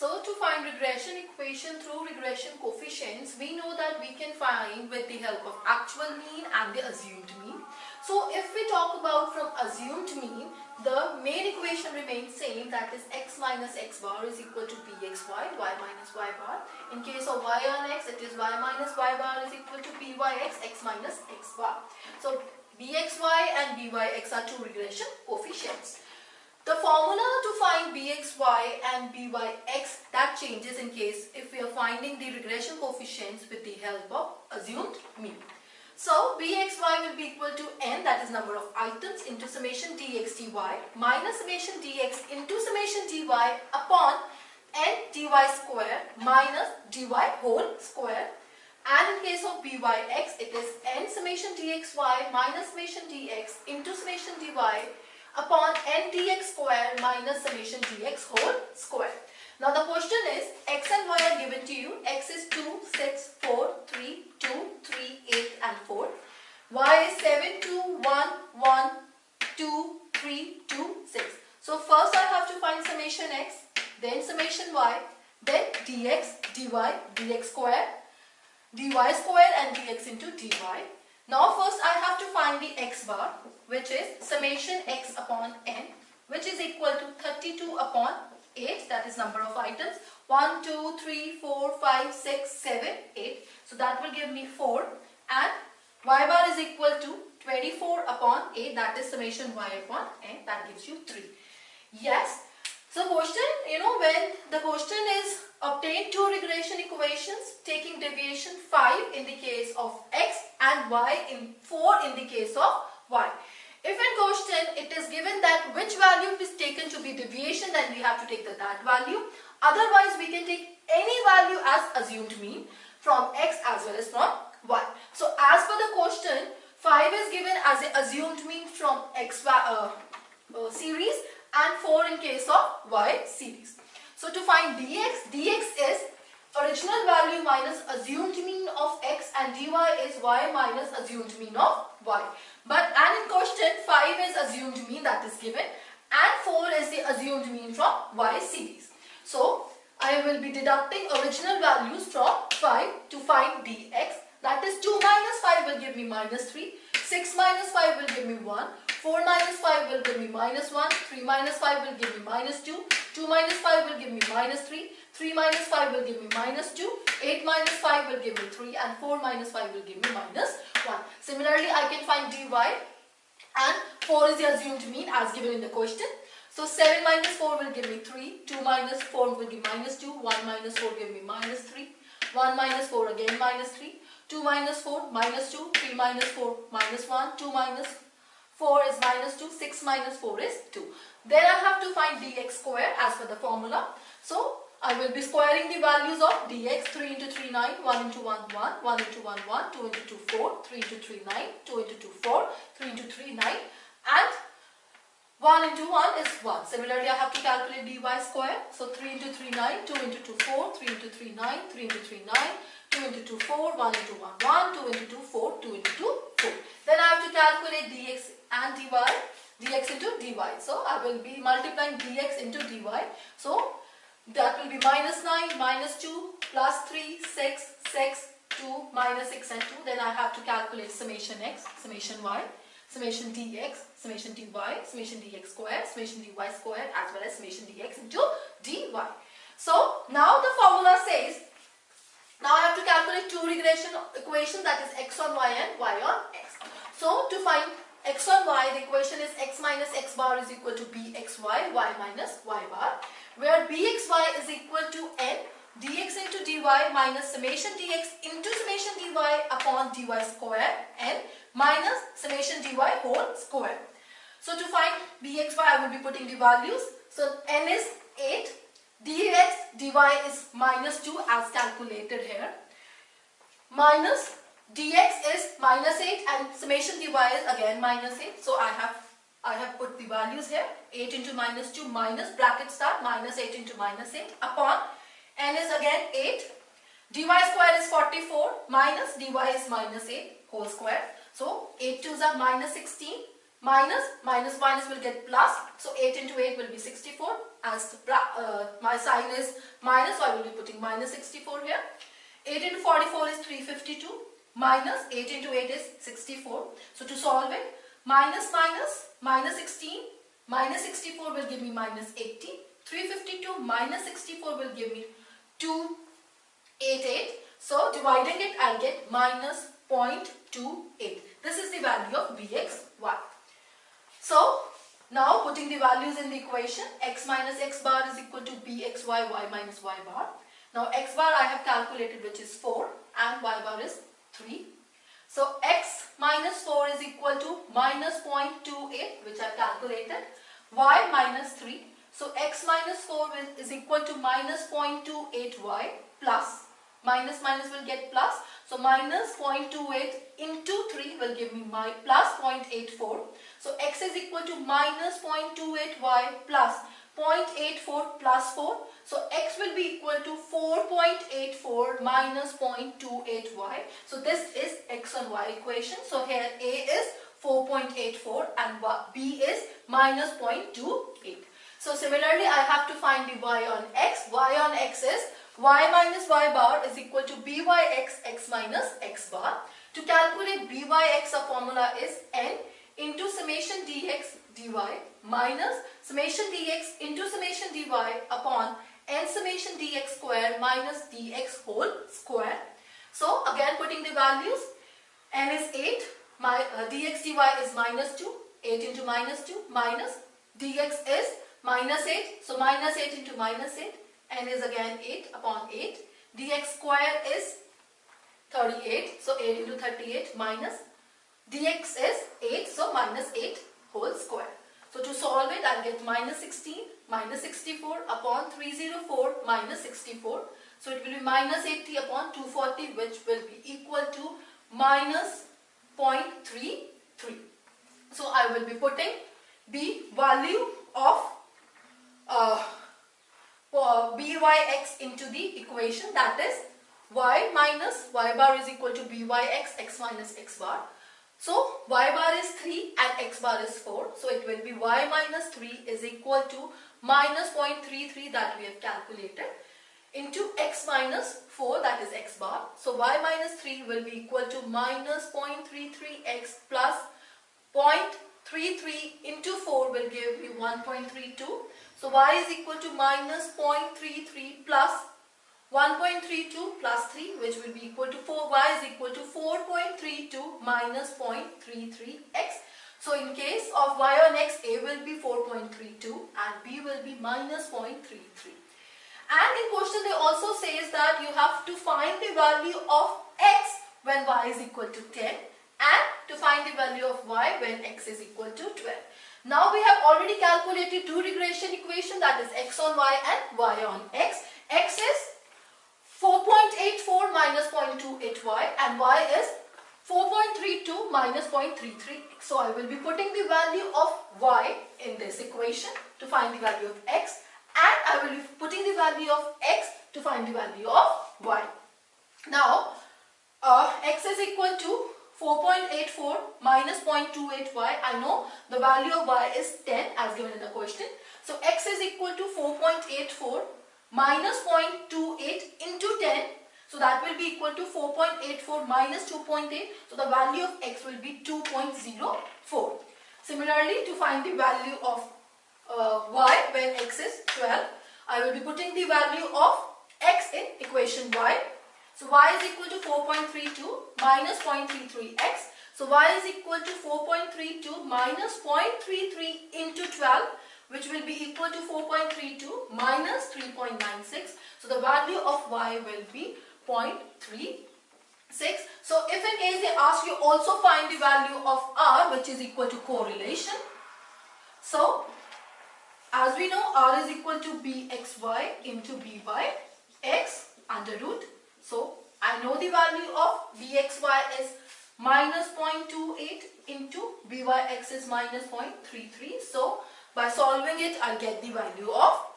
So to find regression equation through regression coefficients, we know that we can find with the help of actual mean and the assumed mean. So if we talk about from assumed mean, the main equation remains same, that is x minus x bar is equal to bxy, y minus y bar. In case of y on x, it is y minus y bar is equal to byx, x minus x bar. So bxy and byx are two regression coefficients. The formula to find bxy and byx, that changes in case if we are finding the regression coefficients with the help of assumed mean. So bxy will be equal to n, that is number of items, into summation dx dy minus summation dx into summation dy upon n dy square minus dy whole square. And in case of byx, it is n summation dxy minus summation dx into summation dy upon n dx square minus summation dx whole square. Now the question is, x and y are given to you. X is 2, 6, 4, 3, 2, 3, 8 and 4. Y is 7, 2, 1, 1, 2, 3, 2, 6. So first I have to find summation x, then summation y, then dx, dy, dx square, dy square and dx into dy. Now first I have to find the x bar, which is summation x upon n, which is equal to 32 upon 8, that is number of items, 1, 2, 3, 4, 5, 6, 7, 8. So that will give me 4, and y bar is equal to 24 upon 8, that is summation y upon n, that gives you 3. Yes. So question, when the question is obtain two regression equations taking deviation 5 in the case of x and y in 4 in the case of y. If in question it is given that which value is taken to be deviation, then we have to take that value. Otherwise we can take any value as assumed mean from x as well as from y. So as per the question, 5 is given as a assumed mean from x series and 4 in case of y series. So to find dx is original value minus assumed mean of x and dy is y minus assumed mean of y. And in question 5 is assumed mean, that is given, and 4 is the assumed mean from y series. So I will be deducting original values from 5 to find dx. That is 2 minus 5 will give me minus 3, 6 minus 5 will give me 1, 4 minus 5 will give me minus 1, 3 minus 5 will give me minus 2, 2 minus 5 will give me minus 3, 3 minus 5 will give me minus 2, 8 minus 5 will give me 3 and 4 minus 5 will give me minus 1. Similarly, I can find dy and 4 is the assumed mean as given in the question. So 7 minus 4 will give me 3, 2 minus 4 will give minus 2, 1 minus 4 give me minus 3, 1 minus 4 again minus 3, 2 minus 4 minus 2, 3 minus 4 minus 1, 2 minus 4 is minus 2, 6 minus 4 is 2. Then I have to find dx square as per the formula. So I will be squaring the values of dx. 3 into 3, 9, 1 into 1, 1, 1 into 1, 1, 2 into 2, 4, 3 into 3, 9, 2 into 2, 4, 3 into 3, 9 and 1 into 1 is 1. Similarly, I have to calculate dy square. So 3 into 3, 9, 2 into 2, 4, 3 into 3, 9, 3 into 3, 9, 2 into 2, 4, 1 into 1, 1, 2 into 2, 4, 2 into 2, 4. Then I have to calculate dx and dy, dx into dy. So I will be multiplying dx into dy. So that will be minus 9, minus 2, plus 3, 6, 6, 2, minus 6 and 2. Then I have to calculate summation x, summation y, summation dx, summation dy, summation dx square, summation dy square as well as summation dx into dy. So now the formula says, now I have to calculate two regression equations, that is x on y and y on x. So to find x on y, the equation is x minus x bar is equal to bxy, y minus y bar, where bxy is equal to n dx into dy minus summation dx into summation dy upon dy square n minus summation dy whole square. So to find bxy, I will be putting the values. So n is 8, dx dy is minus 2 as calculated here, minus dx is minus 8 and summation dy is again minus 8. So I have put the values here, 8 into minus 2 minus bracket start minus 8 into minus 8 upon n is again 8, dy square is 44 minus dy is minus 8 whole square. So 8 2s are minus 16, minus minus will get plus. So 8 into 8 will be 64 as my sign is minus, so I will be putting minus 64 here. 8 into 44 is 352, minus 8 into 8 is 64. So to solve it, minus 16, minus 64 will give me minus 80. 352 minus 64 will give me 288. So dividing it, I'll get minus 0.28. This is the value of bxy. So now putting the values in the equation, x minus x bar is equal to bxy, y minus y bar. Now x bar I have calculated, which is 4, and y bar is 3. So x minus 4 is equal to minus 0.28, which I calculated, y minus 3. So x minus 4 is equal to minus 0.28y plus. Minus minus will get plus. So minus 0.28 into 3 will give me my plus 0.84. So x is equal to minus 0.28y plus 0.84 plus 4. So x will be equal to 4.84 minus 0.28y. So this is x and y equation. So here a is 4.84 and b is minus 0.28. So similarly, I have to find the y on x. Y on x is y minus y bar is equal to byx, x minus x bar. To calculate byx, our formula is n into summation dx dy minus summation dx into summation dy upon n summation dx square minus dx whole square. So again putting the values, n is 8, dx dy is minus 2, 8 into minus 2 minus dx is minus 8, so minus 8 into minus 8, n is again 8 upon 8, dx square is 38, so 8 into 38 minus dx is 8, so minus 8 whole square. So to solve it, I'll get minus 16 minus 64 upon 304 minus 64. So it will be minus 80 upon 240, which will be equal to minus 0.33. So I will be putting the value of byx into the equation, that is y minus y bar is equal to byx, x minus x bar. So y bar is 3 and x bar is 4. So it will be y minus 3 is equal to minus 0.33 that we have calculated into x minus 4, that is x bar. So y minus 3 will be equal to minus 0.33x plus 0.33 into 4 will give me 1.32. So y is equal to minus 0.33 plus 1.32 plus 3, which will be equal to 4. Y is equal to 4.32 minus 0.33x. So in case of y on x, a will be 4.32 and b will be minus 0.33. And in question they also says that you have to find the value of x when y is equal to 10 and to find the value of y when x is equal to 12. Now we have already calculated two regression equation, that is x on y and y on x. X is 4.84 minus 0.28y and y is 4.32 minus 0.33. So I will be putting the value of y in this equation to find the value of x, and I will be putting the value of x to find the value of y. Now x is equal to 4.84 minus 0.28y. I know the value of y is 10 as given in the question. So x is equal to 4.84 minus 0.28 into 10. So that will be equal to 4.84 minus 2.8. So the value of x will be 2.04. Similarly, to find the value of y when x is 12, I will be putting the value of x in equation y. So y is equal to 4.32 minus 0.33x. So y is equal to 4.32 minus 0.33 into 12, which will be equal to 4.32 minus 3.96. So the value of y will be 0.36. So if in case they ask you also find the value of r, which is equal to correlation. So as we know, r is equal to bxy into byx under root. So I know the value of bxy is minus 0.28 into byx is minus 0.33. So by solving it, I'll get the value of